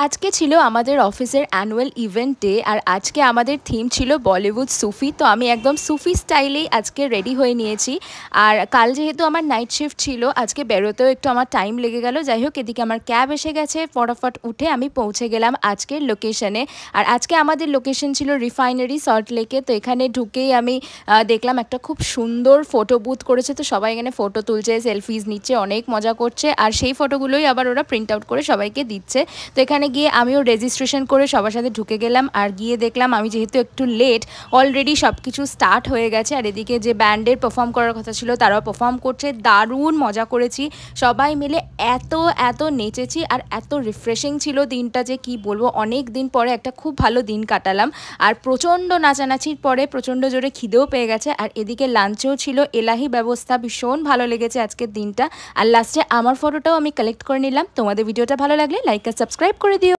আজকে ছিল আমাদের অফিসের অ্যানুয়াল ইভেন্ট ডে আর আজকে আমাদের থিম ছিল বলিউড সুফি। তো আমি একদম সুফি স্টাইলেই আজকে রেডি হয়ে নিয়েছি। আর কাল যেহেতু আমার নাইট শিফট ছিল, আজকে বেরোতেও একটু আমার টাইম লেগে গেল। যাই হোক, এদিকে আমার ক্যাব এসে গেছে, ফটাফট উঠে আমি পৌঁছে গেলাম আজকের লোকেশনে। আর আজকে আমাদের লোকেশন ছিল রিফাইনারি সল্ট লেকে। তো এখানে ঢুকেই আমি দেখলাম একটা খুব সুন্দর ফটো বুথ করেছে। তো সবাই এখানে ফটো তুলছে, সেলফিজ নিচ্ছে, অনেক মজা করছে। আর সেই ফটোগুলোই আবার ওরা প্রিন্ট আউট করে সবাইকে দিচ্ছে। তো এখানে গিয়ে আমিও রেজিস্ট্রেশন করে সবার সাথে ঢুকে গেলাম। আর গিয়ে দেখলাম আমি যেহেতু একটু লেট, অলরেডি সব কিছু স্টার্ট হয়ে গেছে। আর এদিকে যে ব্যান্ডের পারফর্ম করার কথা ছিল তারাও পারফর্ম করছে। দারুণ মজা করেছি, সবাই মিলে এত এত নেচেছি আর এত রিফ্রেশিং ছিল দিনটা যে কি বলবো। অনেক দিন পরে একটা খুব ভালো দিন কাটালাম। আর প্রচণ্ড নাচানাচির পরে প্রচণ্ড জোরে খিদেও পেয়ে গেছে। আর এদিকে লাঞ্চেও ছিল এলাহি ব্যবস্থা, ভীষণ ভালো লেগেছে আজকের দিনটা। আর লাস্টে আমার ফটোটাও আমি কালেক্ট করে নিলাম। তোমাদের ভিডিওটা ভালো লাগলে লাইক আর সাবস্ক্রাইব করে দিও।